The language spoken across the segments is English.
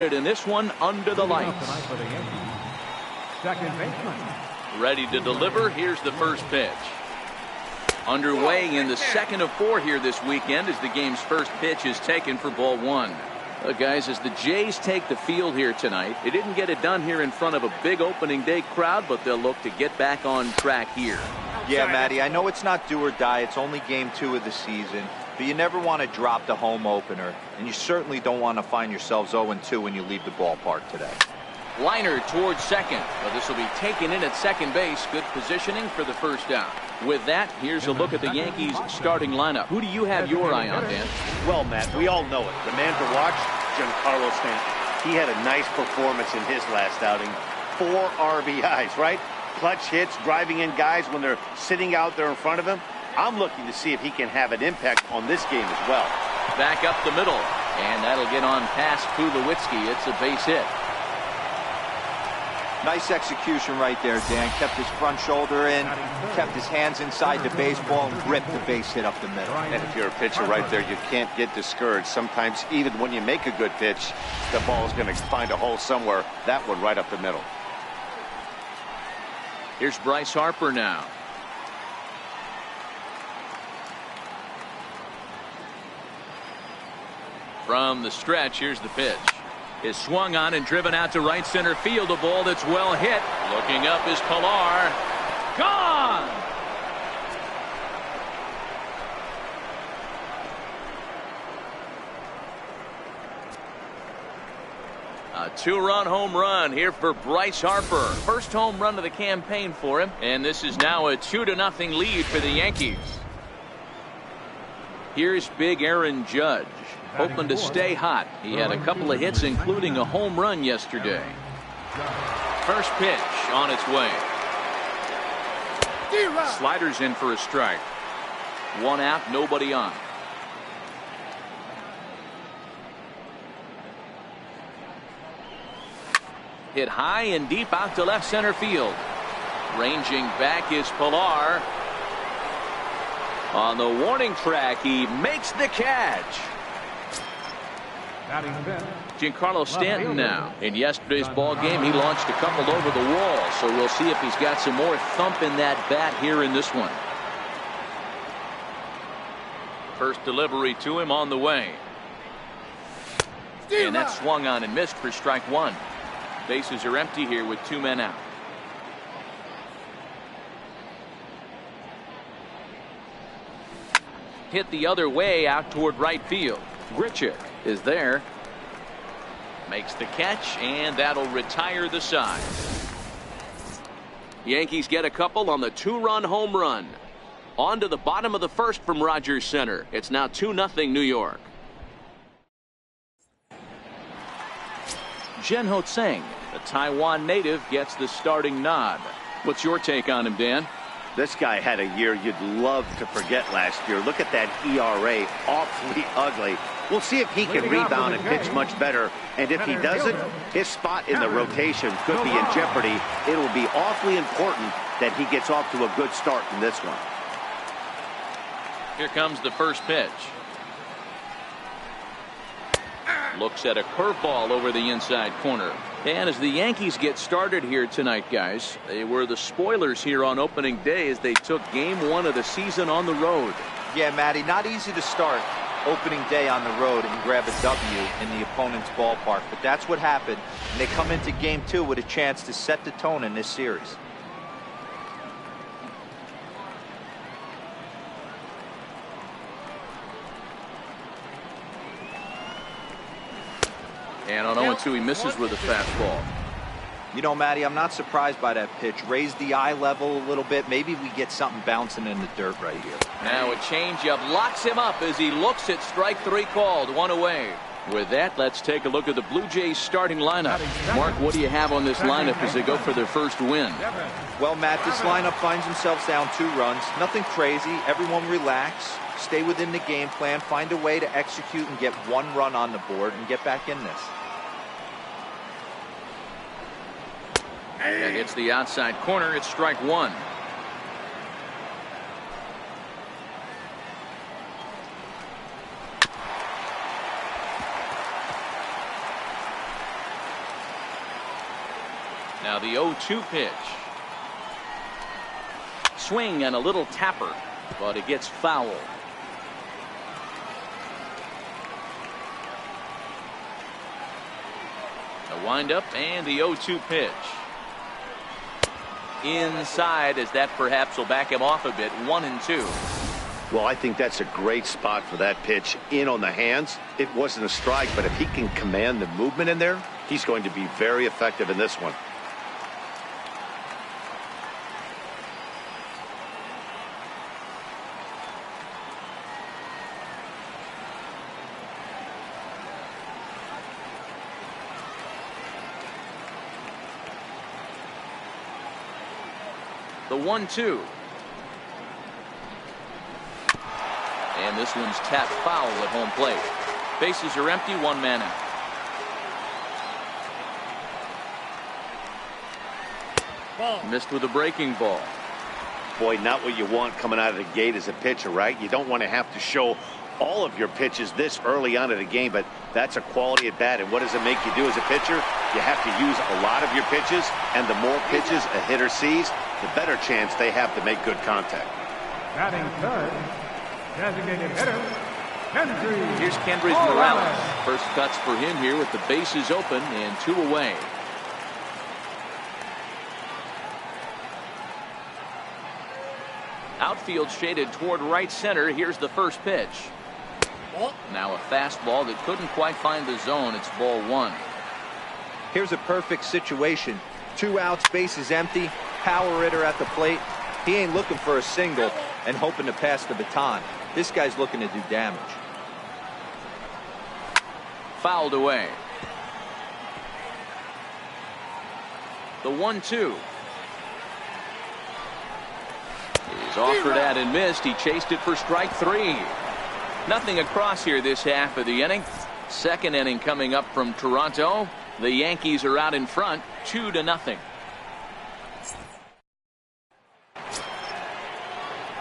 In this one under the lights. Second baseman. Ready to deliver. Here's the first pitch. Underway in the second of 4 here this weekend as the game's first pitch is taken for ball 1. Guys, as the Jays take the field here tonight, they didn't get it done here in front of a big opening day crowd, but they'll look to get back on track here. Yeah, Matty, I know it's not do or die. It's only game 2 of the season, but you never want to drop the home opener, and you certainly don't want to find yourselves 0-2 when you leave the ballpark today. Liner towards second, but this will be taken in at second base. Good positioning for the first out. With that, here's a look at the Yankees starting lineup. Who do you have your eye on, Dan? Well, Matt, we all know it. The man to watch, Giancarlo Stanton. He had a nice performance in his last outing. 4 RBIs, right? Clutch hits, driving in guys when they're sitting out there in front of him. I'm looking to see if he can have an impact on this game as well. Back up the middle, and that'll get on past Tulowitzki. It's a base hit. Nice execution right there, Dan. Kept his front shoulder in, kept his hands inside the baseball, and ripped the base hit up the middle. And if you're a pitcher right there, you can't get discouraged. Sometimes, even when you make a good pitch, the ball is going to find a hole somewhere. That one right up the middle. Here's Bryce Harper now. From the stretch, here's the pitch. Is swung on and driven out to right center field. A ball that's well hit. Looking up is Pilar. Gone! A 2-run home run here for Bryce Harper. First home run of the campaign for him. And this is now a 2-0 lead for the Yankees. Here's big Aaron Judge, hoping to stay hot. He had a couple of hits, including a home run yesterday. First pitch on its way. Sliders in for a strike. 1 out, nobody on. Hit high and deep out to left center field. Ranging back is Pilar. On the warning track, he makes the catch. Giancarlo Stanton now. In yesterday's ball game, he launched a couple over the wall, so we'll see if he's got some more thump in that bat here in this one. First delivery to him on the way. And that swung on and missed for strike 1. Bases are empty here with 2 men out. Hit the other way out toward right field. Grichuk is there. Makes the catch, and that'll retire the side. Yankees get a couple on the 2-run home run. On to the bottom of the first from Rogers Center. It's now 2-0 New York. Jen-Ho Tseng, the Taiwan native, gets the starting nod. What's your take on him, Dan? This guy had a year you'd love to forget last year. Look at that ERA, awfully ugly. We'll see if he can rebound and pitch much better. And if he doesn't, his spot in the rotation could be in jeopardy. It'll be awfully important that he gets off to a good start in this one. Here comes the first pitch. Looks at a curveball over the inside corner. And as the Yankees get started here tonight, guys, they were the spoilers here on opening day as they took game 1 of the season on the road. Yeah, Matty, not easy to start opening day on the road and grab a W in the opponent's ballpark, but that's what happened, and they come into game 2 with a chance to set the tone in this series. And on 0-2, he misses with a fastball. You know, Matty, I'm not surprised by that pitch. Raise the eye level a little bit. Maybe we get something bouncing in the dirt right here. Now a changeup locks him up as he looks at strike 3 called. 1 away. With that, let's take a look at the Blue Jays starting lineup. Mark, what do you have on this lineup as they go for their first win? Well, Matt, this lineup finds themselves down 2 runs. Nothing crazy. Everyone relax. Stay within the game plan. Find a way to execute and get 1 run on the board and get back in this. That hits the outside corner. It's strike 1. Now the 0-2 pitch. Swing and a little tapper, but it gets foul. A windup and the 0-2 pitch. Inside, as that perhaps will back him off a bit. 1-2. Well, I think that's a great spot for that pitch. In on the hands. It wasn't a strike, but if he can command the movement in there, he's going to be very effective in this one. The 1-2. And this one's tapped foul at home plate. Bases are empty, one man out. Missed with a breaking ball. Boy, not what you want coming out of the gate as a pitcher, right? You don't want to have to show all of your pitches this early on in the game, but that's a quality at bat. And what does it make you do as a pitcher? You have to use a lot of your pitches, and the more pitches a hitter sees, the better chance they have to make good contact. Batting third, designated hitter, Kendry. Here's Kendrys Morales. First cuts for him here with the bases open and 2 away. Outfield shaded toward right center. Here's the first pitch. Now a fastball that couldn't quite find the zone. It's ball 1. Here's a perfect situation. 2 outs, bases empty, power hitter at the plate. He ain't looking for a single and hoping to pass the baton. This guy's looking to do damage. Fouled away. The 1-2. He's offered at and missed. He chased it for strike 3. Nothing across here this half of the inning. Second inning coming up from Toronto. The Yankees are out in front 2-0.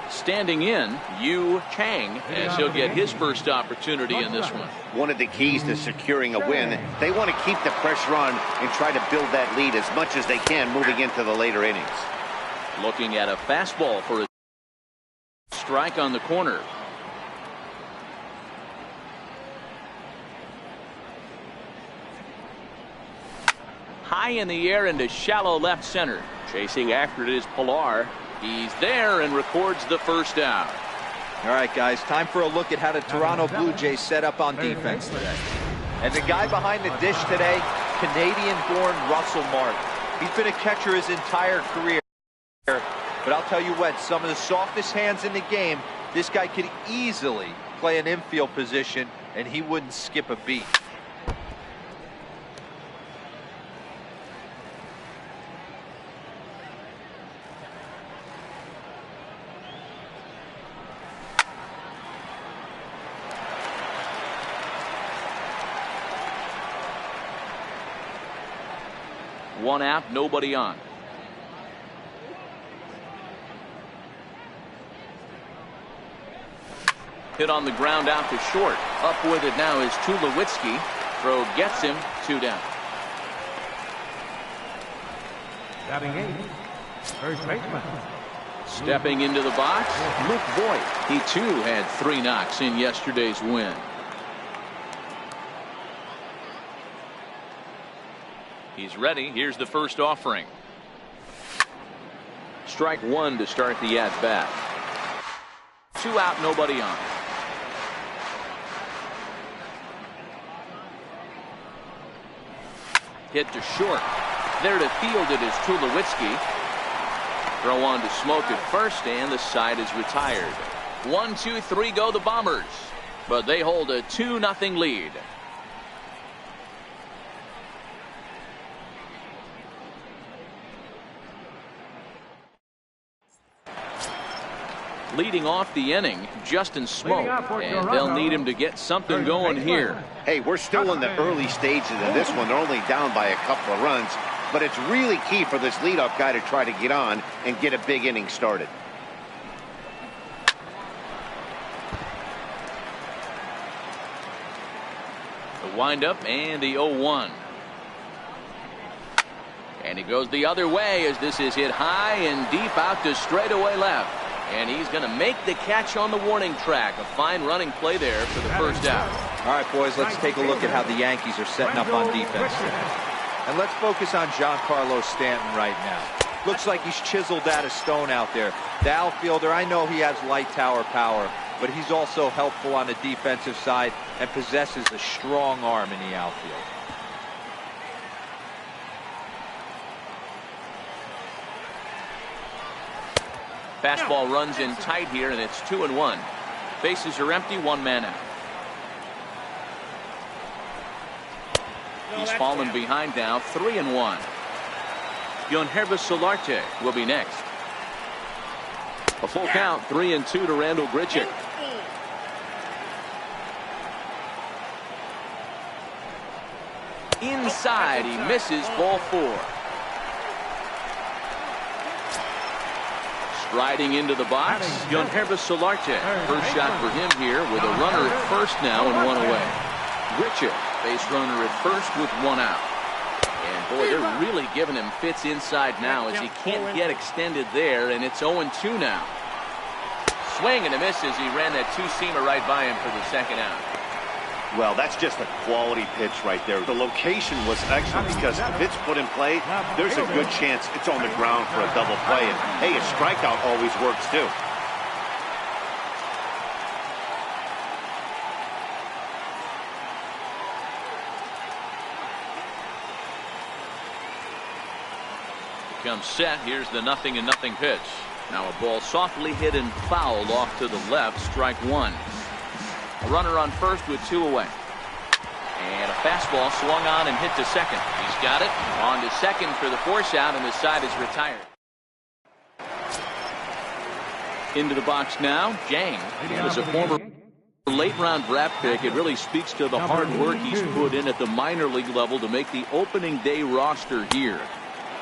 Standing in, Yu Chang, as he'll get his first opportunity in this one. One of the keys to securing a win, they want to keep the pressure on and try to build that lead as much as they can moving into the later innings. Looking at a fastball for a strike on the corner. High in the air into shallow left center. Chasing after it is Pilar. He's there and records the first out. All right, guys, time for a look at how the Toronto Blue Jays set up on defense today. And the guy behind the dish today, Canadian-born Russell Martin. He's been a catcher his entire career. But I'll tell you what, some of the softest hands in the game, this guy could easily play an infield position, and he wouldn't skip a beat. One out, nobody on. Hit on the ground out to short. Up with it now is Tulowitzki. Throw gets him, 2 down. Batting 8, first baseman. Stepping into the box, Luke Voigt. He too had 3 knocks in yesterday's win. He's ready. Here's the first offering. Strike 1 to start the at-bat. 2 out, nobody on. Hit to short. There to field it is Tulowitzki. Throw on to Smoke at first, and the side is retired. 1, 2, 3 go the Bombers. But they hold a 2-0 lead. Leading off the inning, Justin Smoke, and they'll need him to get something going here. Hey, we're still in the early stages of this one. They're only down by a couple of runs, but it's really key for this leadoff guy to try to get on and get a big inning started. The windup and the 0-1. And he goes the other way as this is hit high and deep out to straightaway left. And he's going to make the catch on the warning track. A fine running play there for the first out. All right, boys, let's take a look at how the Yankees are setting up on defense today. And let's focus on Giancarlo Stanton right now. Looks like he's chiseled out of stone out there. The outfielder, I know he has light tower power, but he's also helpful on the defensive side and possesses a strong arm in the outfield. Fastball runs in tight here, and it's 2-1. Bases are empty, one man out. He's fallen behind now, 3-1. Yonhervis Solarte will be next. A full count, 3-2 to Randal Grichuk. Inside, he misses, ball 4. Striding into the box, Yonhervis Solarte. First shot for him here with a runner at first now and one away. Grichuk, base runner at first with one out. And boy, they're really giving him fits inside now as he can't get extended there, and it's 0-2 now. Swing and a miss as he ran that two-seamer right by him for the second out. Well, that's just a quality pitch right there. The location was excellent because if it's put in play, there's a good chance it's on the ground for a double play. And, hey, a strikeout always works, too. Comes set. Here's the 0-0 pitch. Now a ball softly hit and fouled off to the left. Strike one. A runner on first with two away. And a fastball swung on and hit to second. He's got it. On to second for the force out, and the side is retired. Into the box now, Jang. As a former late-round draft pick, it really speaks to the hard work he's put in at the minor league level to make the opening day roster here.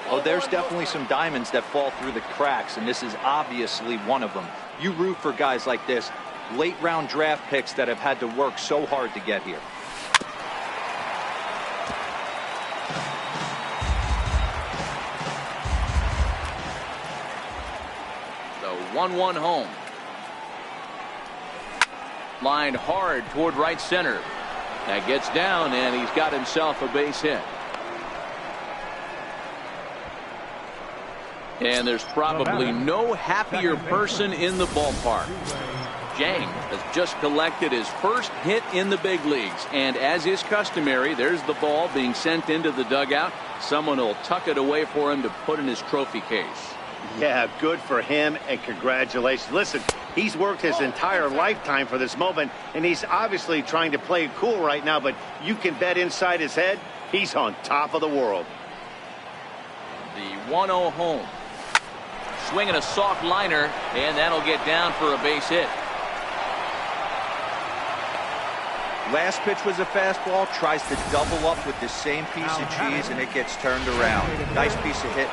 Oh, there's definitely some diamonds that fall through the cracks, and this is obviously one of them. You root for guys like this, late-round draft picks that have had to work so hard to get here. The 1-1 home. Lined hard toward right center. That gets down, and he's got himself a base hit. And there's probably no happier person in the ballpark. Jang has just collected his first hit in the big leagues. And as is customary, there's the ball being sent into the dugout. Someone will tuck it away for him to put in his trophy case. Yeah, good for him, and congratulations. Listen, he's worked his entire lifetime for this moment, and he's obviously trying to play it cool right now, but you can bet inside his head, he's on top of the world. The 1-0 home. Swinging a soft liner, and that'll get down for a base hit. Last pitch was a fastball, tries to double up with the same piece of cheese, and it gets turned around. Nice piece of hit.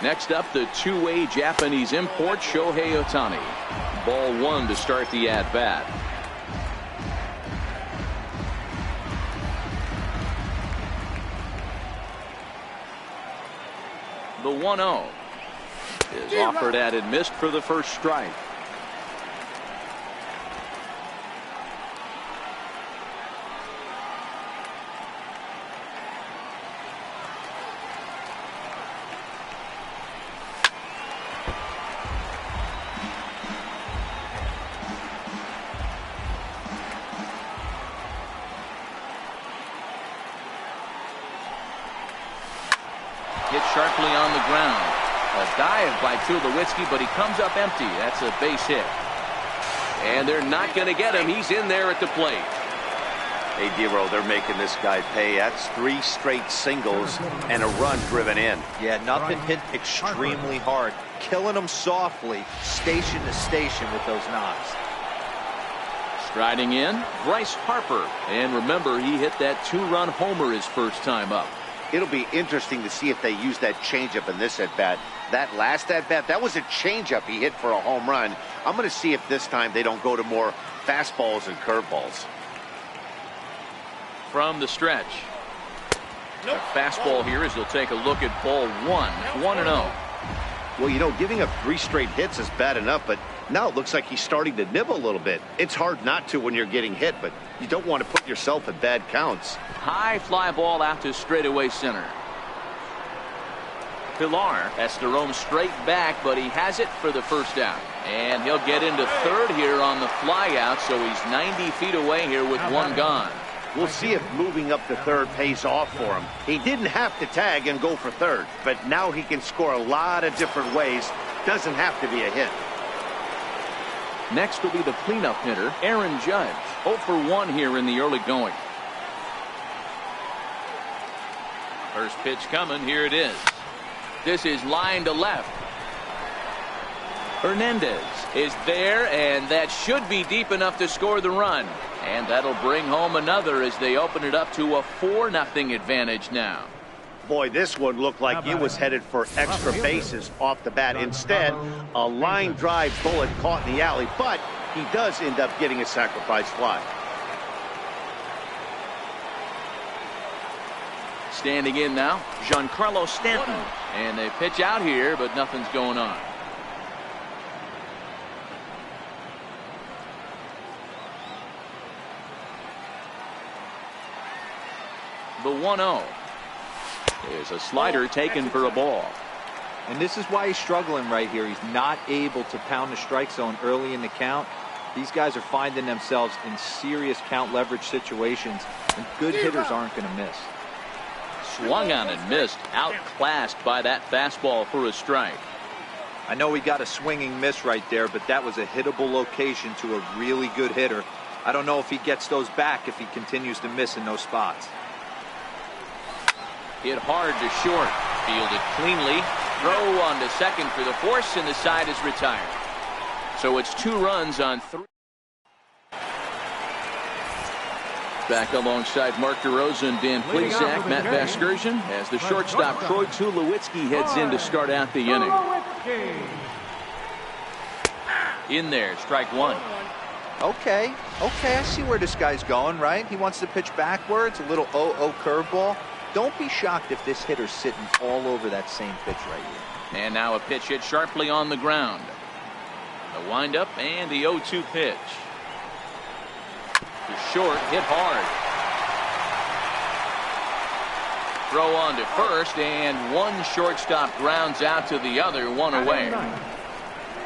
Next up, the two-way Japanese import Shohei Ohtani. Ball one to start the at-bat. The 1-0 is offered at and missed for the first strike. Hit sharply on the ground. A dive by Tulowitzki, but he comes up empty. That's a base hit. And they're not going to get him. He's in there at the plate. Hey, Dero, they're making this guy pay. That's 3 straight singles and a run driven in. Yeah, nothing hit extremely hard. Killing him softly, station to station with those knocks. Striding in, Bryce Harper. And remember, he hit that 2-run homer his first time up. It'll be interesting to see if they use that changeup in this at-bat. That last at-bat, that was a changeup he hit for a home run. I'm going to see if this time they don't go to more fastballs and curveballs. From the stretch. A fastball here as he'll take a look at ball one. 1-0. Well, you know, giving up 3 straight hits is bad enough, but now it looks like he's starting to nibble a little bit. It's hard not to when you're getting hit, but you don't want to put yourself in bad counts. High fly ball out to straightaway center. Pilar has to roam straight back, but he has it for the first out. And he'll get into third here on the fly out, so he's 90 feet away here with one gone. We'll see if moving up to third pays off for him. He didn't have to tag and go for third, but now he can score a lot of different ways. Doesn't have to be a hit. Next will be the cleanup hitter, Aaron Judge. 0 for 1 here in the early going. First pitch coming. Here it is. This is line to left. Hernandez is there, and that should be deep enough to score the run. And that'll bring home another as they open it up to a 4-0 advantage now. Boy, this one looked like it was headed for extra bases off the bat. Instead, a line drive bullet caught in the alley, but he does end up getting a sacrifice fly. Standing in now, Giancarlo Stanton. And they pitch out here, but nothing's going on. The 1-0 is a slider taken for a ball. And this is why he's struggling right here. He's not able to pound the strike zone early in the count. These guys are finding themselves in serious count leverage situations, and good hitters aren't going to miss. Swung on and missed, outclassed by that fastball for a strike. I know he got a swinging miss right there, but that was a hittable location to a really good hitter. I don't know if he gets those back if he continues to miss in those spots. Hit hard to short, fielded cleanly, throw on to second for the force, and the side is retired. So it's 2 runs on 3. Back alongside Mark DeRosa and Dan Plesac, Matt Vasgersian, as the shortstop Troy Tulowitzki heads in to start out the inning. In there, strike one. Okay, I see where this guy's going, right? He wants to pitch backwards, a little 0-0 curveball. Don't be shocked if this hitter's sitting all over that same pitch right here. And now a pitch hit sharply on the ground. The windup and the 0-2 pitch. The short, hit hard. Throw on to first, and one shortstop grounds out to the other, one away.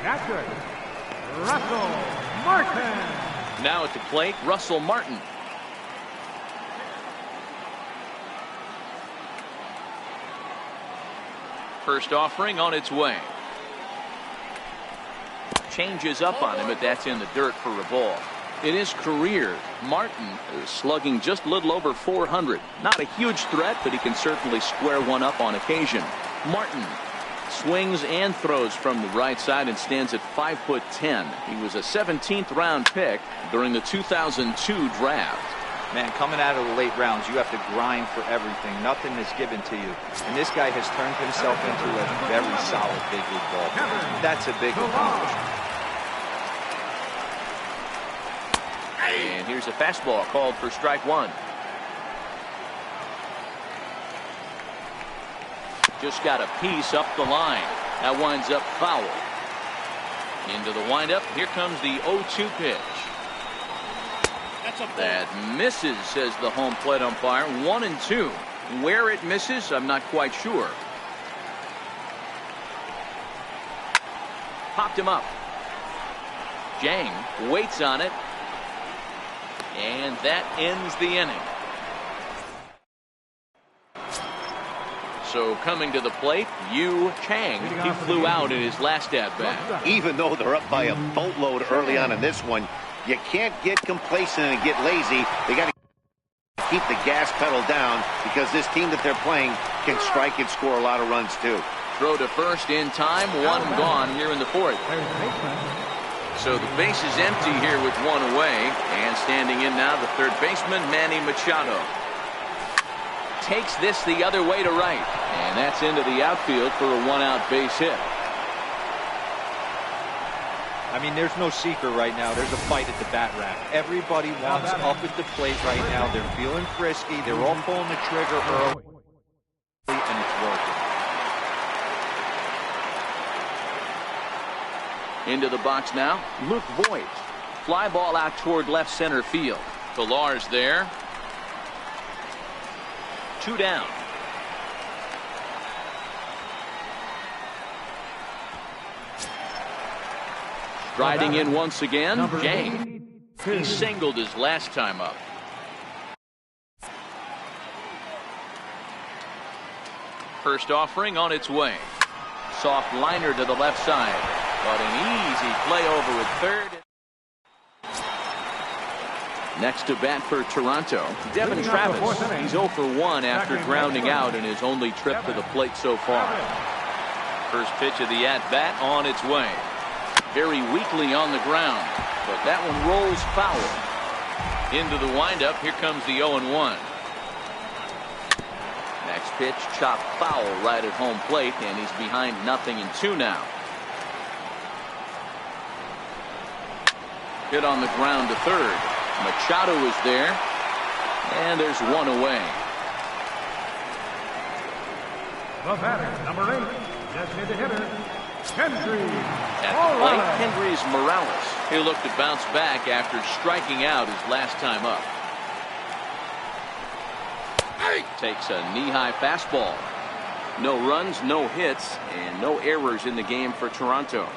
Catcher, Russell Martin. Now at the plate, Russell Martin. First offering on its way. Changes up on him, but that's in the dirt for a ball. In his career, Martin is slugging just a little over 400. Not a huge threat, but he can certainly square one up on occasion. Martin swings and throws from the right side and stands at 5'10". He was a 17th round pick during the 2002 draft. Man, coming out of the late rounds, you have to grind for everything. Nothing is given to you. And this guy has turned himself into a very solid big league ball player. That's a big accomplishment. And here's a fastball called for strike one. Just got a piece up the line. That winds up foul. Into the windup. Here comes the 0-2 pitch. That misses, says the home plate umpire. 1-2. Where it misses, I'm not quite sure. Popped him up. Jang waits on it. And that ends the inning. So coming to the plate, Yu Chang. He flew out in his last at-bat. Even though they're up by a boatload early on in this one, you can't get complacent and get lazy. They got to keep the gas pedal down because this team that they're playing can strike and score a lot of runs too. Throw to first in time, one gone here in the fourth. So the base is empty here with one away, and standing in now the third baseman, Manny Machado. Takes this the other way to right, and that's into the outfield for a one-out base hit. I mean, there's no secret right now. There's a fight at the bat rack. Everybody wants up at the plate right now. They're feeling frisky. They're all pulling the trigger early, and it's working. Into the box now, Luke Voigt. Fly ball out toward left center field. Pillar's there. 2 down. Striding in once again, Jang. He singled his last time up. First offering on its way. Soft liner to the left side. But an easy play over at third. Next to bat for Toronto, Devin Travis. He's 0 for 1 after grounding out in his only trip to the plate so far. First pitch of the at-bat on its way. Very weakly on the ground, but that one rolls foul. Into the windup, here comes the 0-1. Next pitch, chopped foul right at home plate, and he's behind 0-2 now. Hit on the ground to third. Machado is there, and there's one away. The batter, number 8, designated hitter, Henry. At the plate, Henry's Morales. He'll look to bounce back after striking out his last time up. Takes a knee-high fastball. No runs, no hits, and no errors in the game for Toronto.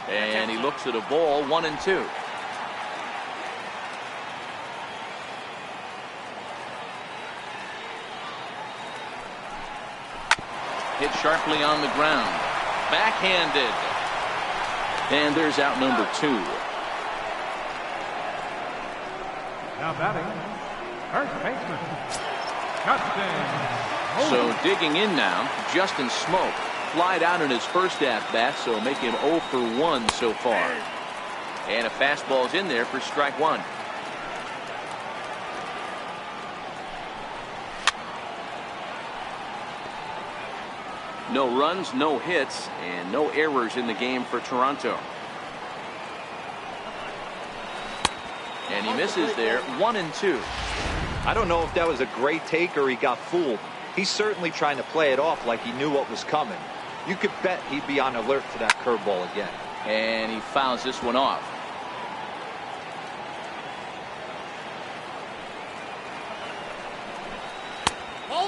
And he looks at a ball, 1-2. Hit sharply on the ground. Backhanded. And there's out number 2. Now batting, first baseman, Justin. So digging in now, Justin Smoke. Flied out in his first at-bat, so make him 0 for 1 so far. And a fastball's in there for strike one. No runs, no hits, and no errors in the game for Toronto. And he misses there, 1-2. I don't know if that was a great take or he got fooled. He's certainly trying to play it off like he knew what was coming. You could bet he'd be on alert for that curveball again. And he fouls this one off.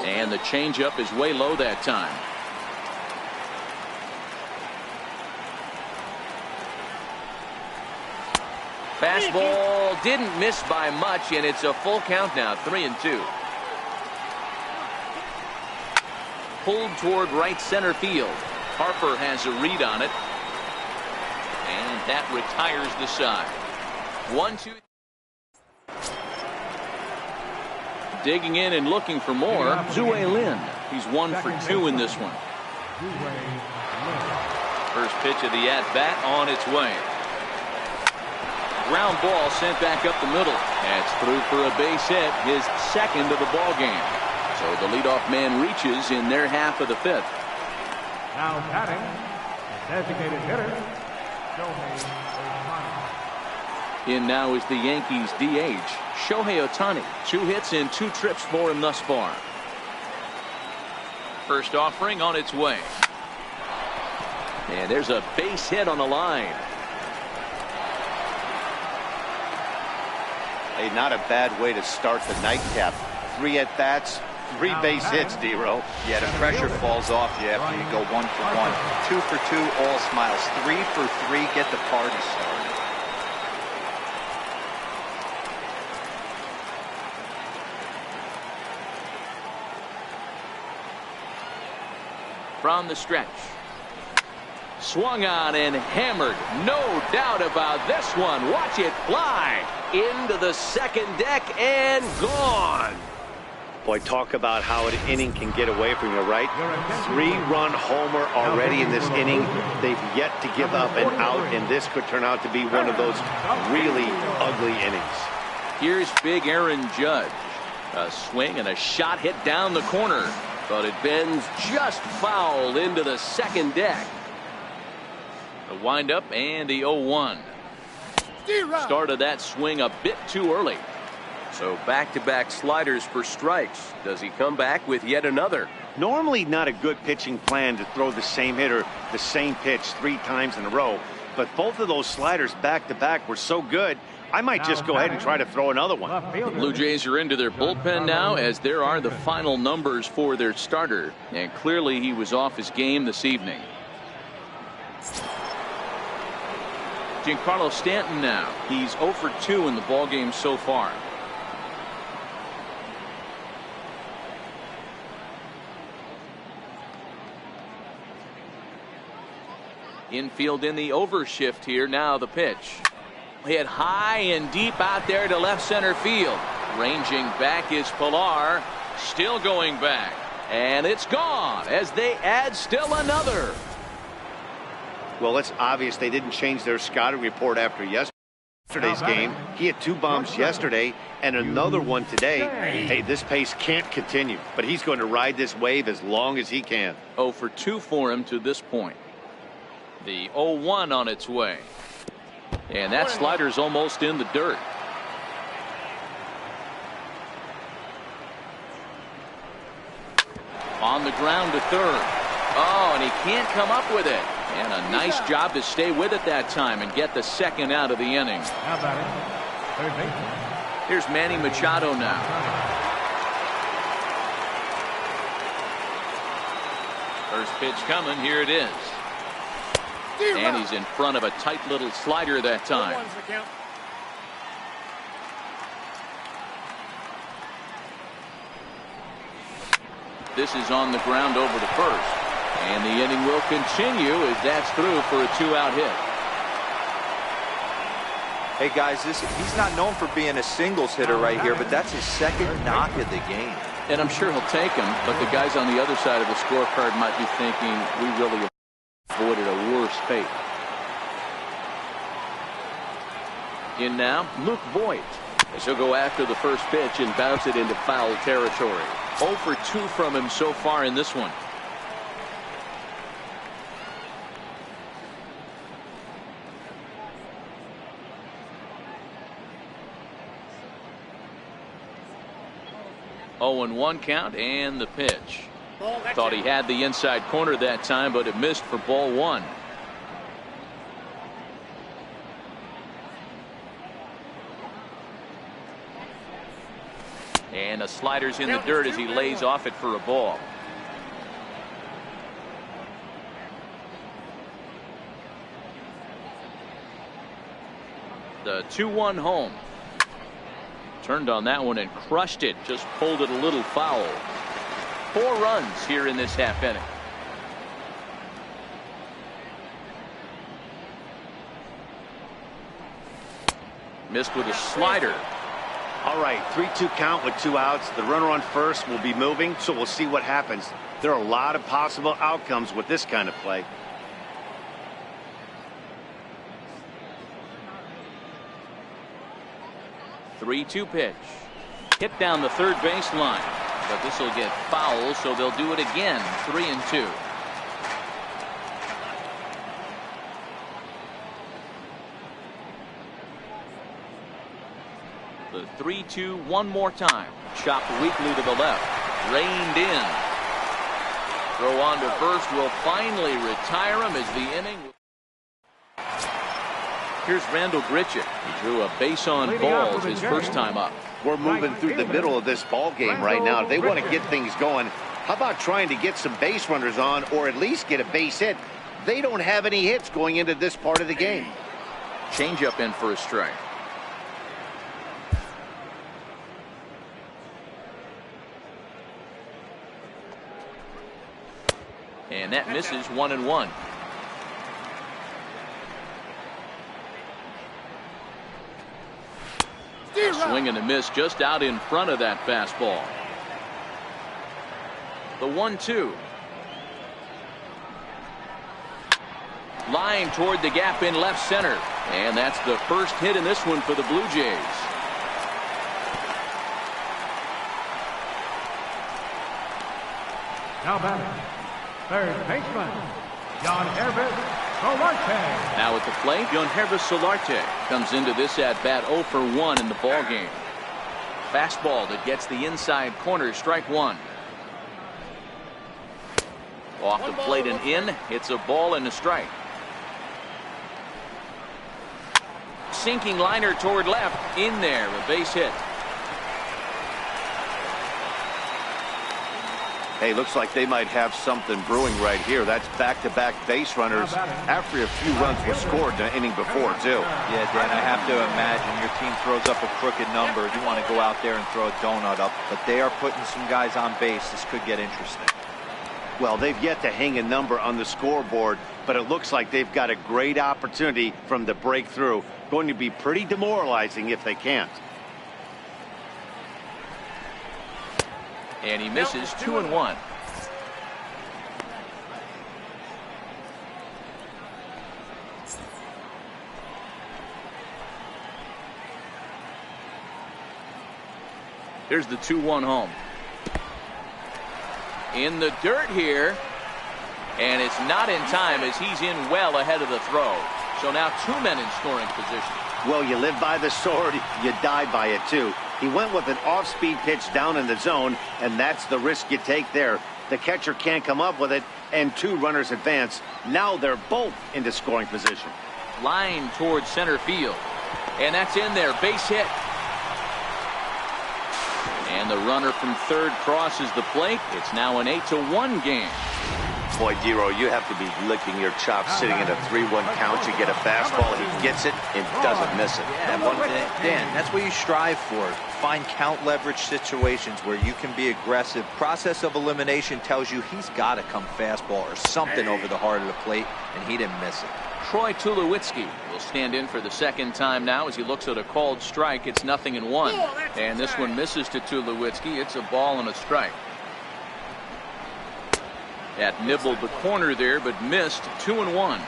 And the changeup is way low that time. Fastball didn't miss by much, and it's a full count now, 3-2. Pulled toward right center field. Harper has a read on it, and that retires the side. 1-2. Digging in and looking for more, Zue Lin. He's 1 for 2 in this one. First pitch of the at-bat on its way. Ground ball sent back up the middle. That's through for a base hit, his second of the ball game. So the leadoff man reaches in their half of the 5th. Now batting, the designated hitter, Shohei Ohtani. In now is the Yankees DH, Shohei Ohtani. 2 hits and 2 trips for him thus far. First offering on its way. And there's a base hit on the line. Hey, not a bad way to start the nightcap. 3 at-bats, 3 base hits, D-Row. Yeah, the pressure falls off you after you go 1 for 1. 2 for 2, all smiles. 3 for 3, get the party started. From the stretch. Swung on and hammered. No doubt about this one. Watch it fly into the second deck and gone. Boy, talk about how an inning can get away from you, right? 3-run homer already in this inning. They've yet to give up an out, and this could turn out to be one of those really ugly innings. Here's big Aaron Judge. A swing and a shot hit down the corner, but it bends just foul into the second deck. The windup and the 0-1. Started that swing a bit too early. So back-to-back sliders for strikes. Does he come back with yet another? Normally not a good pitching plan to throw the same hitter the same pitch 3 times in a row, but both of those sliders back-to-back were so good, I might just go ahead and try to throw another one. The Blue Jays are into their bullpen now, as there are the final numbers for their starter, and clearly he was off his game this evening. Giancarlo Stanton now. He's 0 for 2 in the ballgame so far. Infield in the overshift here. Now the pitch. Hit high and deep out there to left center field. Ranging back is Pilar. Still going back. And it's gone as they add still another. Well, it's obvious they didn't change their scouting report after yesterday's game. He had 2 bombs yesterday and another one today. Hey, this pace can't continue, but he's going to ride this wave as long as he can. 0 for 2 for him to this point. The 0-1 on its way. And that slider's almost in the dirt. On the ground to third. Oh, and he can't come up with it. And a nice job to stay with it that time and get the second out of the inning. Now batting, third baseman. Here's Manny Machado now. First pitch coming. Here it is. And he's in front of a tight little slider that time. This is on the ground over to first. And the inning will continue as that's through for a 2-out hit. Hey guys, he's not known for being a singles hitter right here, but that's his second knock of the game. And I'm sure he'll take him, but the guys on the other side of the scorecard might be thinking we really avoided a worse fate. In now, Luke Voigt, as he'll go after the first pitch and bounce it into foul territory. 0 for 2 from him so far in this one. Oh, and 1 count and the pitch. Thought he had the inside corner that time, but it missed for ball 1. And a slider's in the dirt as he lays off it for a ball. The 2-1 home. Turned on that one and crushed it. Just pulled it a little foul. 4 runs here in this half inning. Missed with a slider. All right, 3-2 count with 2 outs. The runner on first will be moving, so we'll see what happens. There are a lot of possible outcomes with this kind of play. Three-two pitch. Hit down the third baseline, but this will get foul, so they'll do it again. 3-2. The 3-2 one more time. Chopped weakly to the left. Reined in. Throw on to first will finally retire him as the inning. Here's Randall Grichuk. He drew a base on balls his first time up. We're moving through the middle of this ball game right now. If they want to get things going, how about trying to get some base runners on or at least get a base hit? They don't have any hits going into this part of the game. Changeup in for a strike. And that misses. 1-1. Swing and a miss just out in front of that fastball. The 1-2. Line toward the gap in left center. And that's the first hit in this one for the Blue Jays. Now batting, third baseman, John Hervis Solarte. Now at the plate, John Hervis Solarte comes into this at bat 0 for 1 in the ball game. Fastball that gets the inside corner, strike one. Off the plate and in. It's a ball and a strike. Sinking liner toward left. In there, a base hit. Hey, looks like they might have something brewing right here. That's back-to-back base runners after a few runs were scored the inning before, too. Yeah, Dan, I have to imagine your team throws up a crooked number. You want to go out there and throw a donut up, but they are putting some guys on base. This could get interesting. Well, they've yet to hang a number on the scoreboard, but it looks like they've got a great opportunity from the breakthrough. Going to be pretty demoralizing if they can't. And he misses. 2-1. Here's the 2-1 home. In the dirt here. And it's not in time as he's in well ahead of the throw. So now 2 men in scoring position. Well, you live by the sword, you die by it too. He went with an off-speed pitch down in the zone, and that's the risk you take there. The catcher can't come up with it, and 2 runners advance. Now they're both into scoring position. Line towards center field. And that's in there. Base hit. And the runner from third crosses the plate. It's now an 8-1 game. Boy, Dero, you have to be licking your chops sitting in a 3-1 count. You get a fastball, he gets it and doesn't miss it. Yeah, Dan, that's what you strive for. Find count leverage situations where you can be aggressive. Process of elimination tells you he's got to come fastball or something over the heart of the plate, and he didn't miss it. Troy Tulowitzki will stand in for the second time now as he looks at a called strike. It's 0-1. And this one misses to Tulowitzki. It's a ball and a strike. That nibbled the corner there, but missed. 2-1.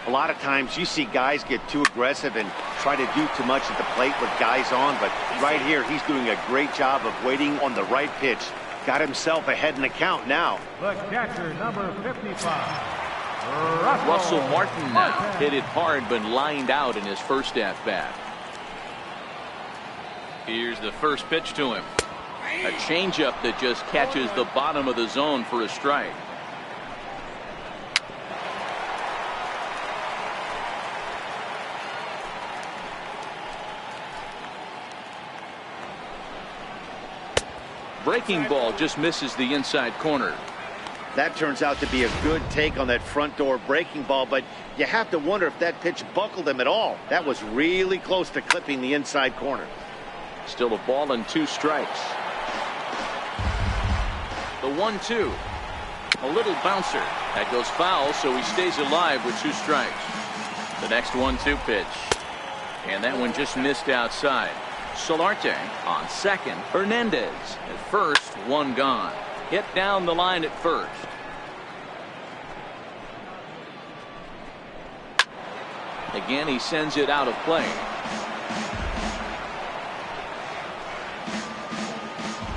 A lot of times you see guys get too aggressive and try to do too much at the plate with guys on, but right here he's doing a great job of waiting on the right pitch. Got himself ahead in the count now. The catcher, number 55, Russell Martin now hit it hard but lined out in his first at-bat. Here's the first pitch to him. A changeup that just catches the bottom of the zone for a strike. Breaking ball just misses the inside corner. That turns out to be a good take on that front door breaking ball, but you have to wonder if that pitch buckled him at all. That was really close to clipping the inside corner. Still a ball and 2 strikes. The 1-2. A little bouncer. That goes foul, so he stays alive with 2 strikes. The next 1-2 pitch. And that one just missed outside. Solarte on second. Hernandez at first, one gone. Hit down the line at first. Again, he sends it out of play.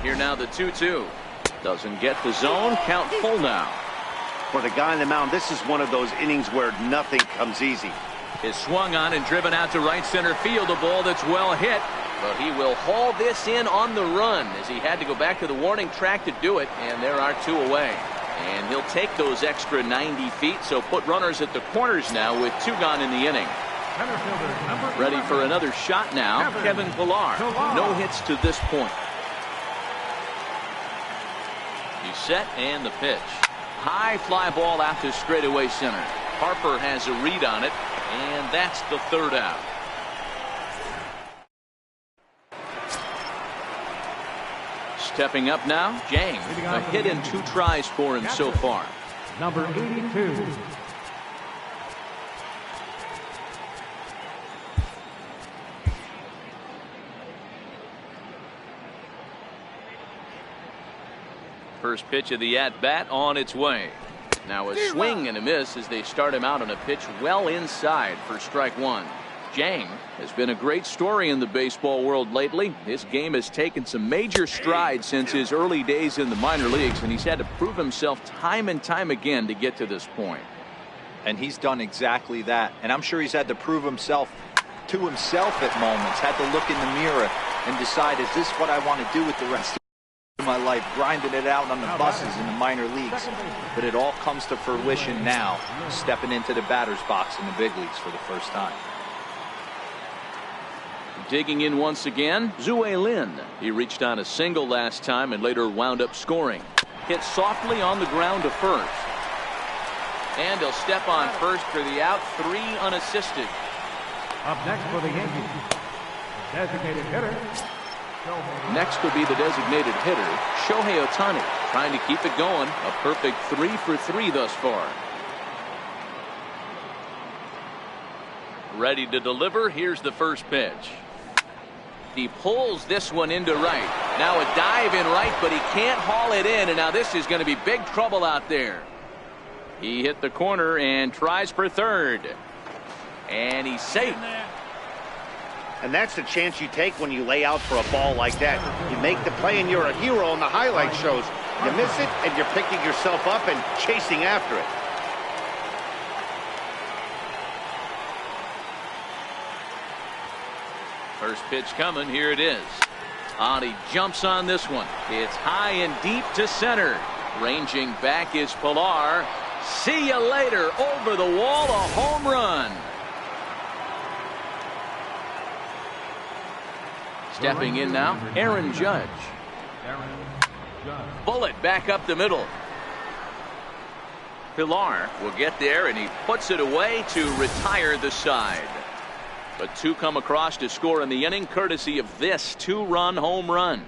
Here now the 2-2. Doesn't get the zone. Count full now. For the guy on the mound, this is one of those innings where nothing comes easy. Is swung on and driven out to right center field. A ball that's well hit. But he will haul this in on the run as he had to go back to the warning track to do it. And there are two away. And he'll take those extra 90 feet. So put runners at the corners now with two gone in the inning. Ready for another shot now. Kevin Pillar. No hits to this point. He's set and the pitch. High fly ball out to straightaway center. Harper has a read on it, and that's the third out. Stepping up now, Jang. A hit in 2 tries for him so far. Number 82. First pitch of the at-bat on its way. Now a swing and a miss as they start him out on a pitch well inside for strike one. Jang has been a great story in the baseball world lately. His game has taken some major strides since his early days in the minor leagues, and he's had to prove himself time and time again to get to this point. And he's done exactly that. And I'm sure he's had to prove himself to himself at moments. Had to look in the mirror and decide, is this what I want to do with the rest of my life? Grinding it out on the buses in the minor leagues. But it all comes to fruition now, stepping into the batter's box in the big leagues for the first time. Digging in once again, Zue Lin. He reached on a single last time and later wound up scoring. Hit softly on the ground to first. And he'll step on first for the out. 3 unassisted. Up next for the Yankees, designated hitter. Next will be the designated hitter, Shohei Ohtani, trying to keep it going. A perfect 3 for 3 thus far. Ready to deliver. Here's the first pitch. He pulls this one into right. Now a dive in right, but he can't haul it in. And now this is going to be big trouble out there. He hit the corner and tries for third. And he's safe. And that's the chance you take when you lay out for a ball like that. You make the play and you're a hero on the highlight shows. You miss it and you're picking yourself up and chasing after it. First pitch coming. Here it is. He jumps on this one. It's high and deep to center. Ranging back is Pillar. See you later. Over the wall, a home run. Stepping in now, Aaron Judge. Bullet back up the middle. Pillar will get there, and he puts it away to retire the side. But 2 come across to score in the inning, courtesy of this 2-run home run.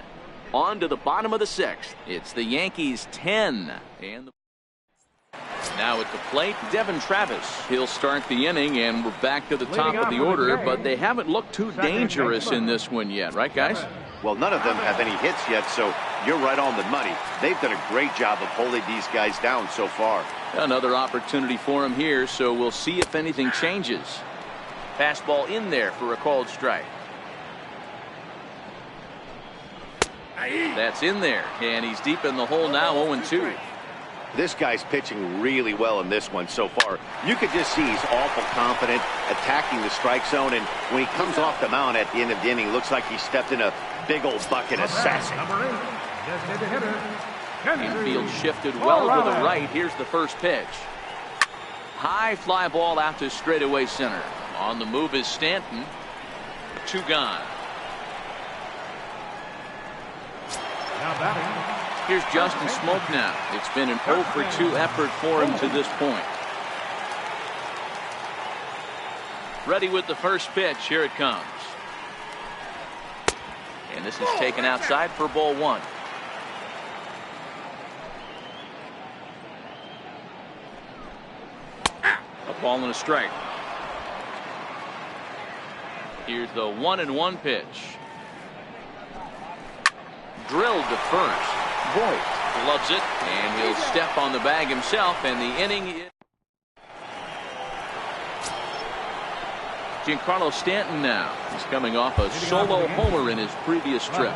On to the bottom of the 6th. It's the Yankees 10. And now at the plate, Devin Travis. He'll start the inning, and we're back to the top of the order, but they haven't looked too dangerous in this one yet, right, guys? Well, none of them have any hits yet, so you're right on the money. They've done a great job of holding these guys down so far. Another opportunity for him here, so we'll see if anything changes. Fastball in there for a called strike. That's in there, and he's deep in the hole now, 0-2. This guy's pitching really well in this one so far. You could just see he's awful confident, attacking the strike zone, and when he comes off the mound at the end of the inning, looks like he stepped in a big old bucket assassin. Infield shifted well to the right. Here's the first pitch. High fly ball out to straightaway center. On the move is Stanton. 2 gone. Here's Justin Smoke now. It's been an 0 for 2 effort for him to this point. Ready with the first pitch. Here it comes. And this is taken outside for ball 1. A ball and a strike. Here's the 1-1 pitch. drilled to first. Voigt loves it, and he'll step on the bag himself, and the inning is... Giancarlo Stanton now. He's coming off a solo homer in his previous trip.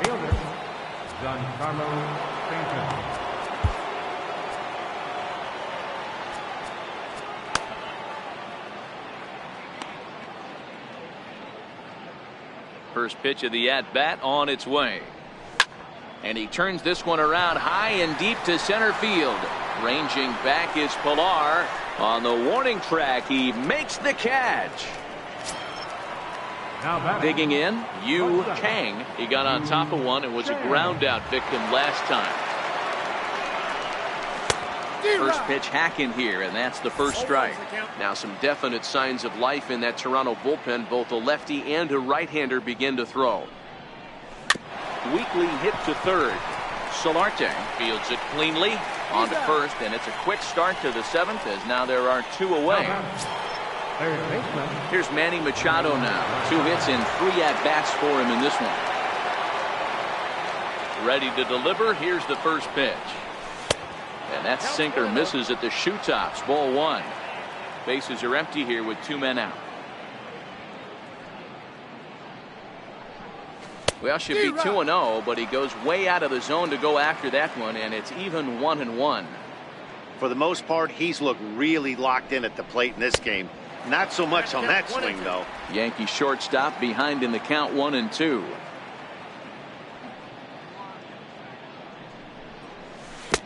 Giancarlo Stanton. First pitch of the at-bat on its way. And he turns this one around high and deep to center field. Ranging back is Pilar. On the warning track, he makes the catch. Digging in, Yu Kang. He got on top of one and was a ground out victim last time. First pitch hacking here, and that's the first strike. Now some definite signs of life in that Toronto bullpen. Both a lefty and a right-hander begin to throw. Weekly hit to third. Solarte fields it cleanly on to first, and it's a quick start to the seventh, as now there are two away. Here's Manny Machado now. 2 hits and 3 at-bats for him in this one. Ready to deliver. Here's the first pitch. And that sinker misses at the shoe tops. Ball 1. Bases are empty here with 2 men out. Well, should be 2-0, but he goes way out of the zone to go after that one, and it's even 1-1. For the most part, he's looked really locked in at the plate in this game. Not so much on that swing, though. Yankee shortstop behind in the count 1-2.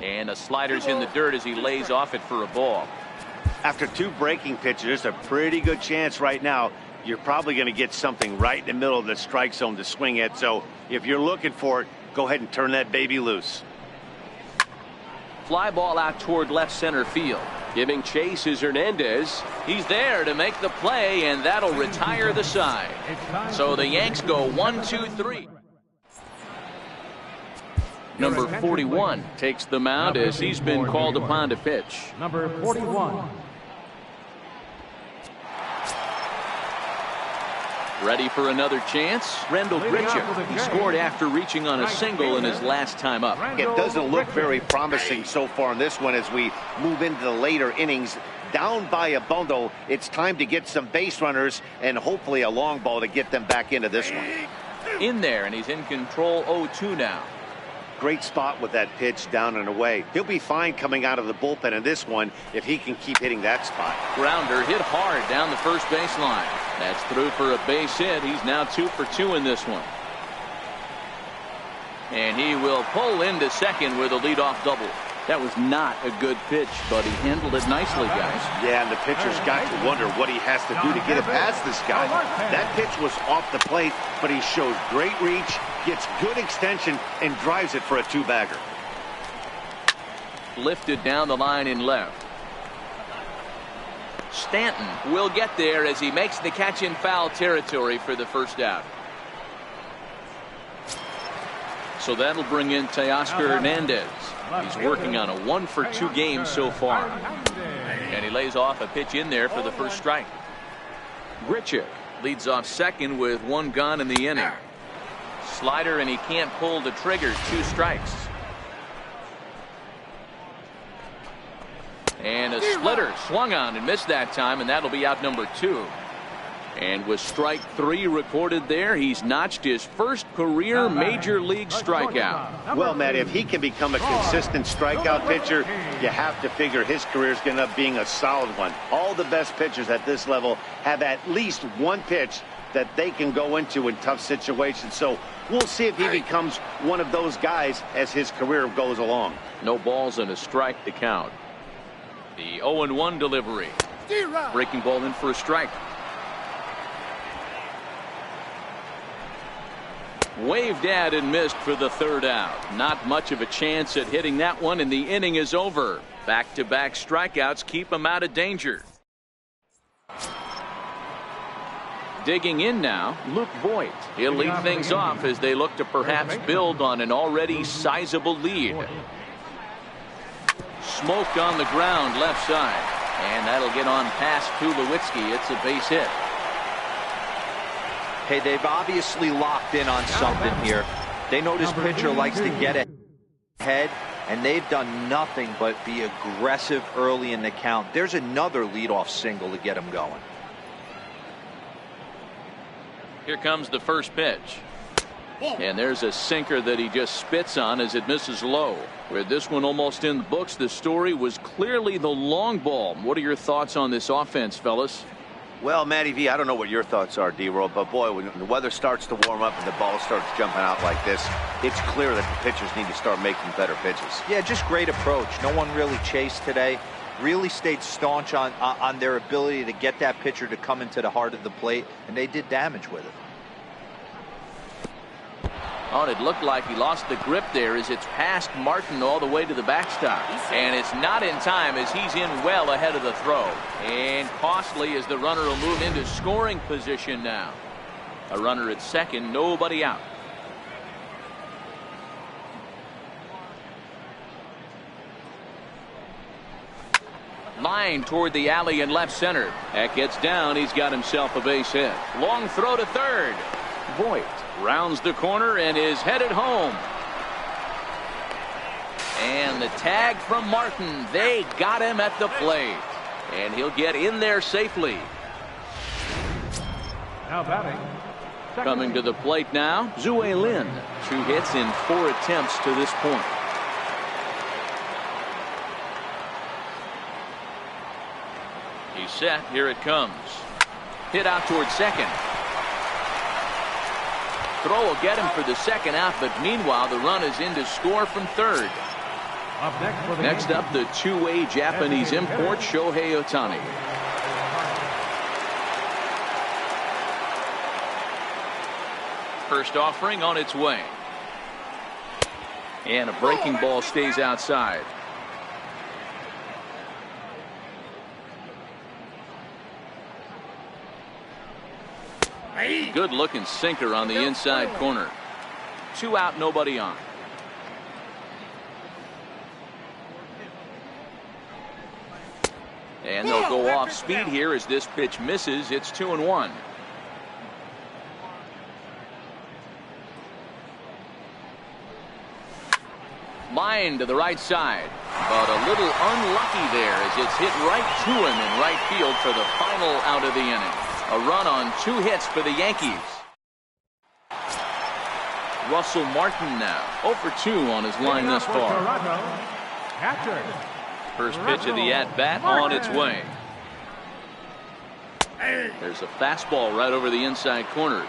And a slider's in the dirt as he lays off it for a ball. After 2 breaking pitches, there's a pretty good chance right now you're probably going to get something right in the middle of the strike zone to swing at. So if you're looking for it, go ahead and turn that baby loose. Fly ball out toward left center field. Giving chase is Hernandez. He's there to make the play, and that'll retire the side. So the Yanks go 1-2-3. Number 41 takes the mound as he's been called upon to pitch. Number 41. Ready for another chance? Randall Grichuk. He scored after reaching on a single in his last time up. It doesn't look very promising so far in this one as we move into the later innings. Down by a bundle, it's time to get some base runners and hopefully a long ball to get them back into this one. In there, and he's in control 0-2 now. Great spot with that pitch down and away. He'll be fine coming out of the bullpen in this one if he can keep hitting that spot. Grounder hit hard down the first baseline. That's through for a base hit. He's now 2 for 2 in this one. And he will pull into second with a leadoff double. That was not a good pitch, but he handled it nicely, guys. Yeah, and the pitcher's got to wonder what he has to do to get it past this guy. That pitch was off the plate, but he shows great reach, gets good extension, and drives it for a 2-bagger. Lifted down the line in left. Stanton will get there as he makes the catch in foul territory for the first out. So that'll bring in Teoscar Hernandez. He's working on a 1 for 2 game so far. And he lays off a pitch in there for the first strike. Grichuk leads off second with 1 gone in the inning. Slider, and he can't pull the trigger. 2 strikes. And a splitter swung on and missed that time, and that'll be out number 2. And with strike 3 recorded there, he's notched his first career major league strikeout. Well, Matt, if he can become a consistent strikeout pitcher, you have to figure his career is going to end up being a solid one. All the best pitchers at this level have at least 1 pitch that they can go into in tough situations. So we'll see if he becomes one of those guys as his career goes along. No balls and a strike to count. The 0-1 delivery. Breaking ball in for a strike. Waved at and missed for the 3rd out. Not much of a chance at hitting that one, and the inning is over. Back-to-back strikeouts keep him out of danger. Digging in now, Luke Voigt. He'll lead things off as they look to perhaps build on an already sizable lead. Smoked on the ground left side, and that'll get on past Tulowitzki. It's a base hit. Hey, they've obviously locked in on something here. They know this pitcher likes to get ahead, and they've done nothing but be aggressive early in the count. There's another leadoff single to get him going. Here comes the first pitch. And there's a sinker that he just spits on as it misses low. With this one almost in the books, the story was clearly the long ball. What are your thoughts on this offense, fellas? Well, Matty V, I don't know what your thoughts are, D-Roll, but boy, when the weather starts to warm up and the ball starts jumping out like this, it's clear that the pitchers need to start making better pitches. Yeah, just great approach. No one really chased today. Really stayed staunch on their ability to get that pitcher to come into the heart of the plate, and they did damage with it. Oh, it looked like he lost the grip there as it's past Martin all the way to the backstop. And it's not in time as he's in well ahead of the throw. And costly as the runner will move into scoring position now. A runner at second, nobody out. Line toward the alley in left center. That gets down. He's got himself a base hit. Long throw to third. Voit rounds the corner and is headed home. And the tag from Martin. They got him at the plate. And he'll get in there safely. Now batting. Coming to the plate now, Zue Lin. 2 hits in 4 attempts to this point. He's set. Here it comes. Hit out toward second. Throw will get him for the second out, but meanwhile the run is in to score from third. Next up, the two-way Japanese import, Shohei Ohtani. First offering on its way. And a breaking ball stays outside. Good looking sinker on the inside corner. 2 out, nobody on. And they'll go off speed here as this pitch misses. It's 2-1. Line to the right side, but a little unlucky there as it's hit right to him in right field for the final out of the inning. A run on 2 hits for the Yankees. Russell Martin now 0 for 2 on his line thus far. First pitch of the at-bat on its way. There's a fastball right over the inside corner.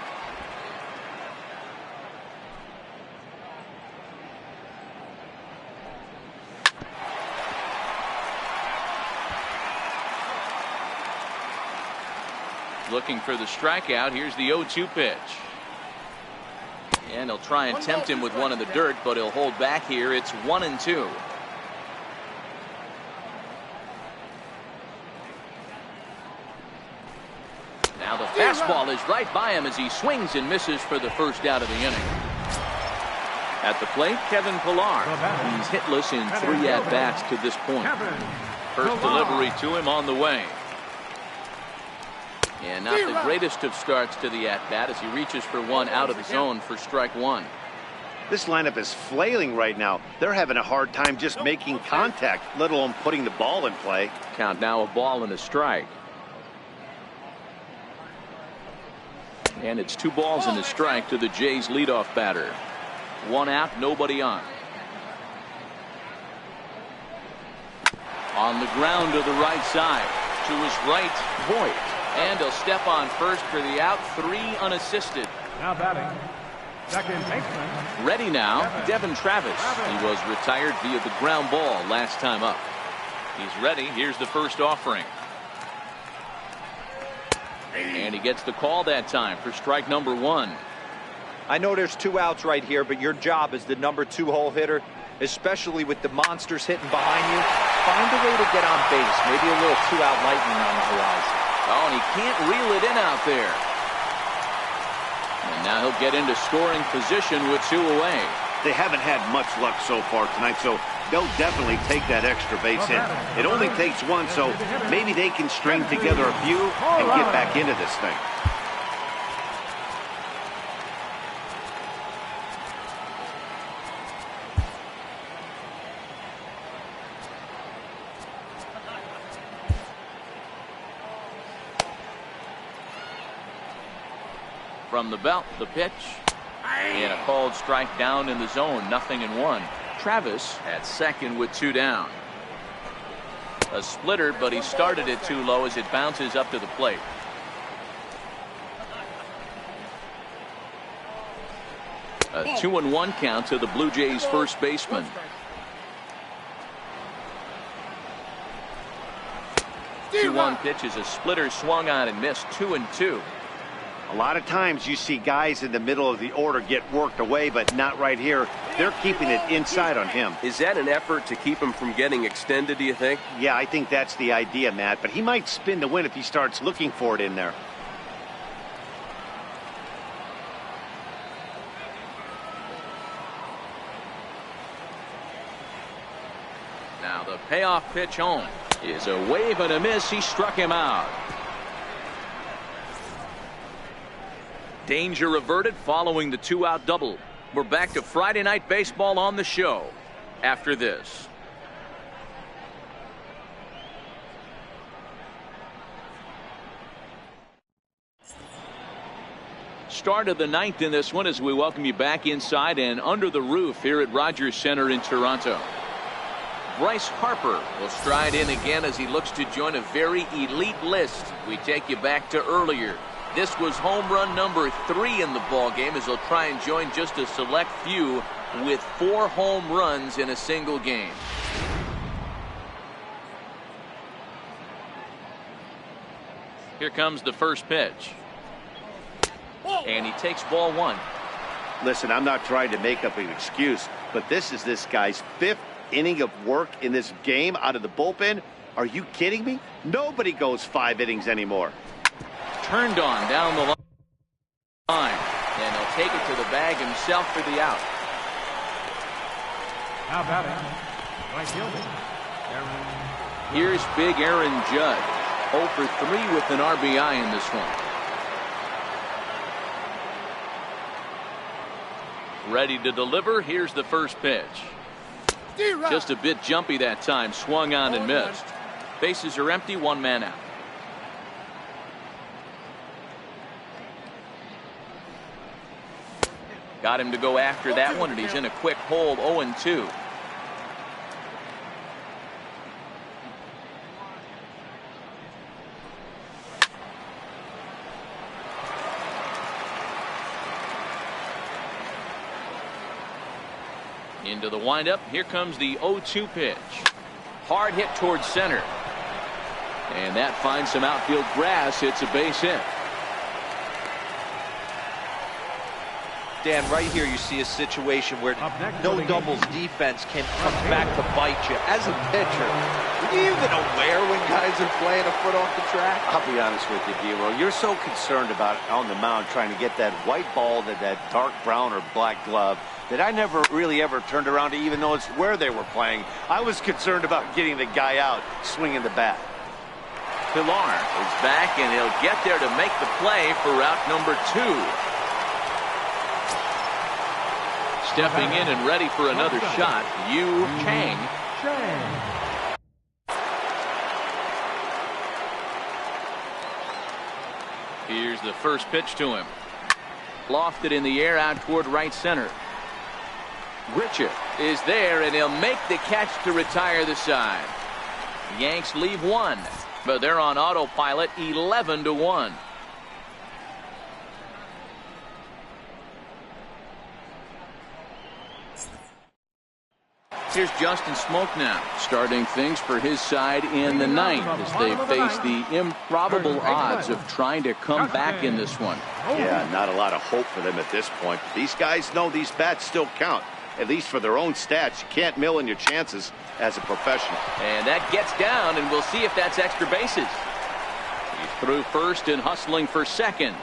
Looking for the strikeout. Here's the 0-2 pitch. And he'll try and tempt him with one in the dirt, but he'll hold back here. It's 1-2. Now the fastball is right by him as he swings and misses for the first out of the inning. At the plate, Kevin Pillar. He's hitless in 3 at-bats to this point. First delivery to him on the way. And not the greatest of starts to the at-bat as he reaches for one out of the zone for strike 1. This lineup is flailing right now. They're having a hard time just making contact, let alone putting the ball in play. Count now, a ball and a strike. And it's 2 balls and a strike to the Jays leadoff batter. 1 out, nobody on. On the ground to the right side. To his right, Voit. And he'll step on first for the out. 3 unassisted. Now batting. Second baseman. Ready now, Devin Travis. He was retired via the ground ball last time up. He's ready. Here's the first offering. And he gets the call that time for strike number 1. I know there's 2 outs right here, but your job as the number 2 hole hitter, especially with the monsters hitting behind you, find a way to get on base. Maybe a little 2-out lightning on the horizon. Oh, and he can't reel it in out there. And now he'll get into scoring position with 2 away. They haven't had much luck so far tonight, so they'll definitely take that extra base hit. It only takes 1, so maybe they can string together a few and get back into this thing. From the belt, the pitch. And a called strike down in the zone. 0-1. Travis at second with 2 down. A splitter, but he started it too low as it bounces up to the plate. A 2-1 count to the Blue Jays first baseman. The 2-1 pitch is a splitter, swung on and missed. 2-2. A lot of times you see guys in the middle of the order get worked away, but not right here. They're keeping it inside on him. Is that an effort to keep him from getting extended, do you think? Yeah, I think that's the idea, Matt, but he might spin to win if he starts looking for it in there. Now the payoff pitch home is a wave and a miss. He struck him out. Danger averted following the 2-out double. We're back to Friday Night Baseball on the show after this. Start of the 9th in this one as we welcome you back inside and under the roof here at Rogers Center in Toronto. Bryce Harper will stride in again as he looks to join a very elite list. We take you back to earlier. This was home run number 3 in the ball game as he'll try and join just a select few with 4 home runs in a single game. Here comes the first pitch. And he takes ball 1. Listen, I'm not trying to make up an excuse, but this is this guy's 5th inning of work in this game out of the bullpen. Are you kidding me? Nobody goes 5 innings anymore. Turned on down the line, and he'll take it to the bag himself for the out. Now batting, right fielder, Here's big Aaron Judge, 0 for 3 with an RBI in this one. Ready to deliver. Here's the first pitch. Just a bit jumpy that time, swung on and missed. Bases are empty, 1 man out. Got him to go after that one, and he's in a quick hole. 0-2. Into the windup. Here comes the 0-2 pitch. Hard hit towards center. And that finds some outfield grass. It's a base hit. Dan, right here you see a situation where no doubles defense can come back to bite you. As a pitcher, are you even aware when guys are playing a foot off the track? I'll be honest with you, D-Roll. You're so concerned about on the mound trying to get that white ball to that dark brown or black glove that I never really ever turned around to even notice where they were playing. I was concerned about getting the guy out swinging the bat. Pilar is back, and he'll get there to make the play for route number 2. Stepping in and ready for another shot, Yu Chang. Here's the first pitch to him. Lofted in the air out toward right center. Richard is there, and he'll make the catch to retire the side. Yanks leave 1, but they're on autopilot. 11-1. Here's Justin Smoke now, starting things for his side in the 9th as they face the improbable odds of trying to come back in this one. Yeah, not a lot of hope for them at this point. These guys know these bats still count, at least for their own stats. You can't mill in your chances as a professional. And that gets down, and we'll see if that's extra bases. He's through first and hustling for second.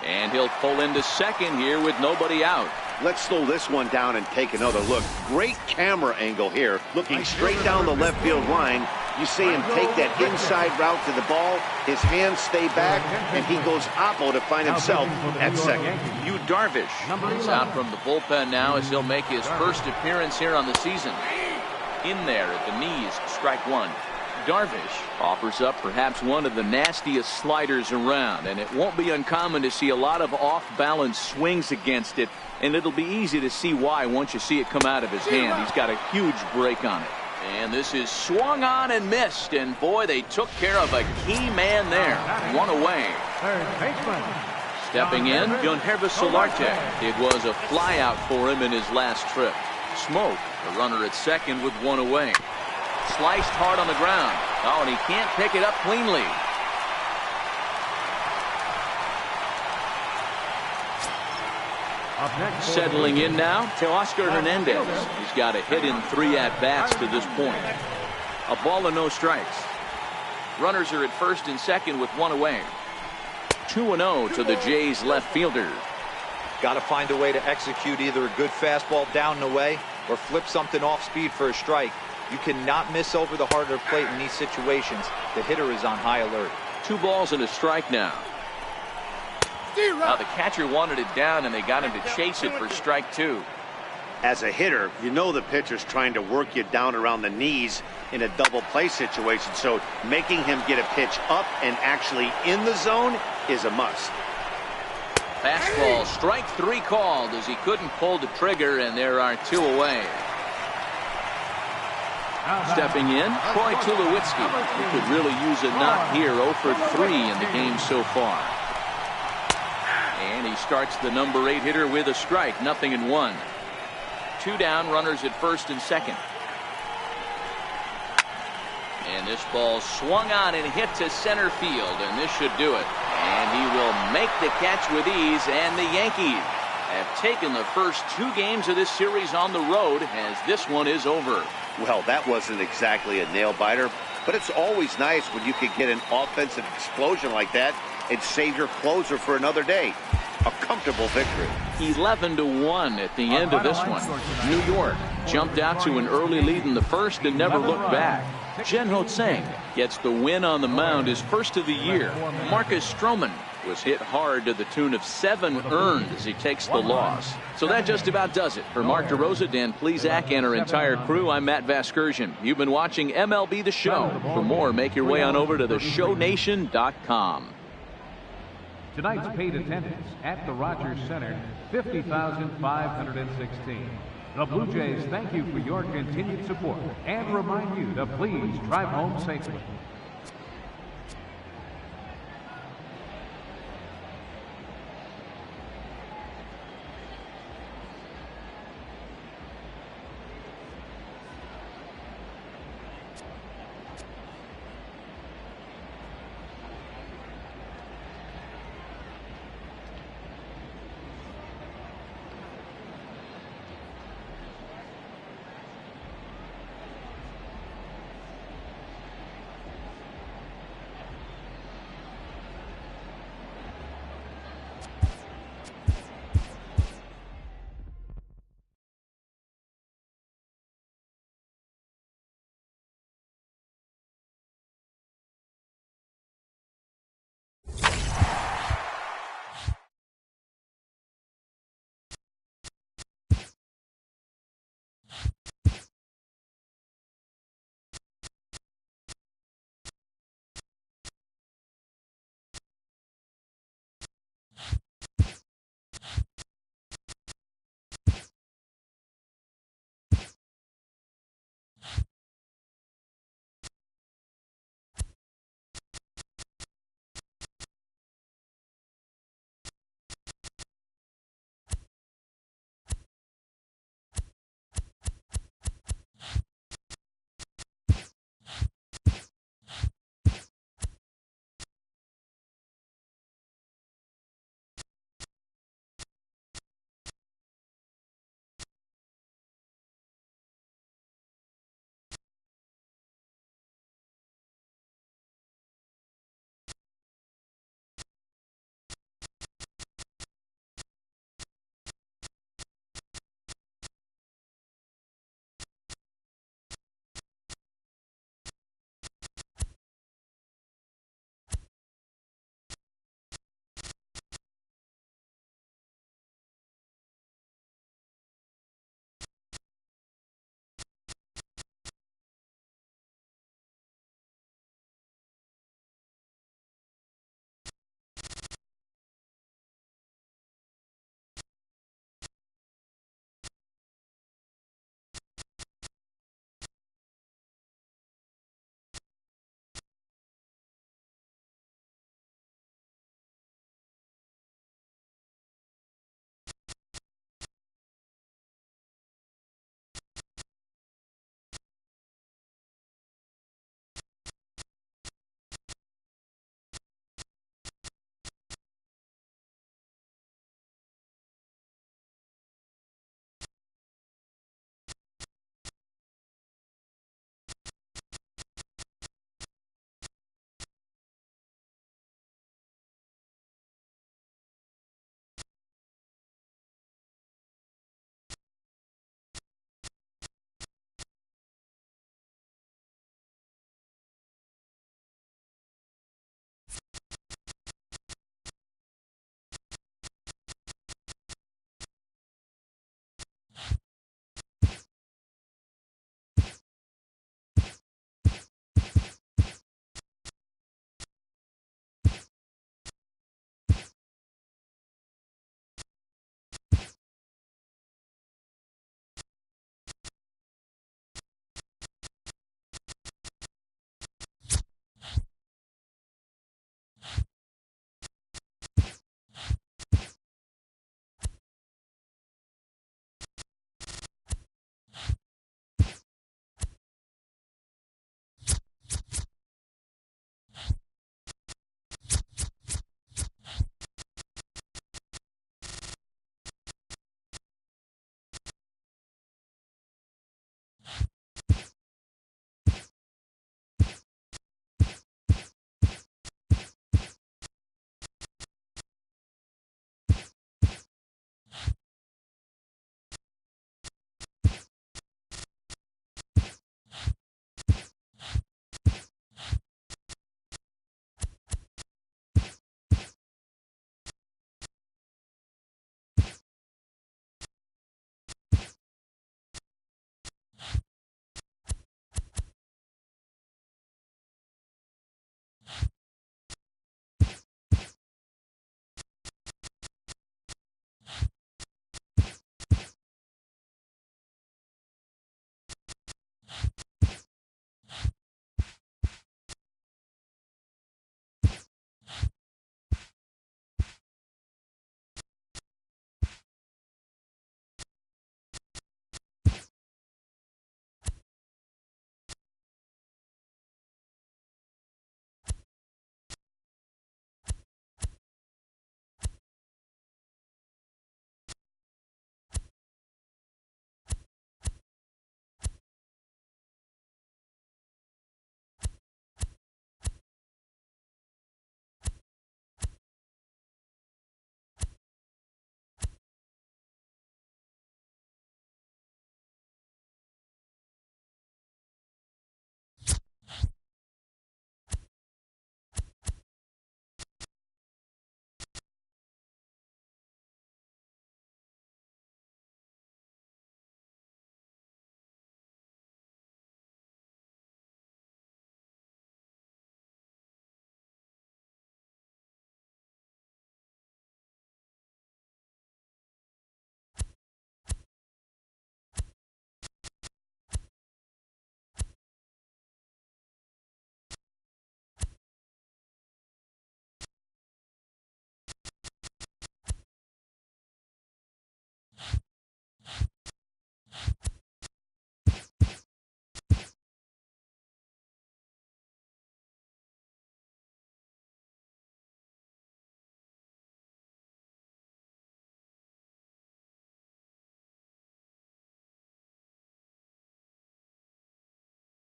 And he'll pull into second here with nobody out. Let's slow this one down and take another look. Great camera angle here, looking straight down the left field line. You see him take that inside route to the ball. His hands stay back, and he goes oppo to find himself at second. Yu Darvish is out from the bullpen now as he'll make his first appearance here on the season. In there at the knees, strike 1. Darvish offers up perhaps one of the nastiest sliders around, and it won't be uncommon to see a lot of off-balance swings against it, and it'll be easy to see why once you see it come out of his hand. He's got a huge break on it. And this is swung on and missed, and boy, they took care of a key man there. One away. Third baseman. Stepping in, Yonhervis Solarte. It was a flyout for him in his last trip. Smoke, the runner at second with one away. Sliced hard on the ground. Oh, and he can't pick it up cleanly. Up next, Settling in now, Teoscar Hernandez. He's got a hit in 3 at-bats to this point. A ball and no strikes. Runners are at first and second with one away. 2-0 to the Jays left fielder. Got to find a way to execute either a good fastball down and away or flip something off speed for a strike. You cannot miss over the harder plate in these situations. The hitter is on high alert. 2 balls and a strike now. Now the catcher wanted it down, and they got him to chase it for strike 2. As a hitter, you know the pitcher's trying to work you down around the knees in a double play situation, so making him get a pitch up and actually in the zone is a must. Fastball, strike 3 called as he couldn't pull the trigger, and there are 2 away. Stepping in, Troy Tulowitzki. He could really use a knock here. 0 for 3 in the game so far. And he starts the number 8 hitter with a strike. 0-1. 2 down, runners at first and second. And this ball swung on and hit to center field, and this should do it. And he will make the catch with ease, and the Yankees have taken the first 2 games of this series on the road as this one is over. Well, that wasn't exactly a nail-biter, but it's always nice when you can get an offensive explosion like that and save your closer for another day. A comfortable victory. 11-1 at the end of this one. New York jumped out to an early lead in the first and never looked back. Jen-Ho Tseng gets the win on the mound, his first of the year. Marcus Stroman was hit hard to the tune of 7 earned as he takes the loss. So that just about does it. For Mark DeRosa, Dan Plesac, and our entire crew, I'm Matt Vasgersian. You've been watching MLB The Show. For more, make your way on over to theshownation.com. Tonight's paid attendance at the Rogers Center, 50,516. The Blue Jays thank you for your continued support and remind you to please drive home safely.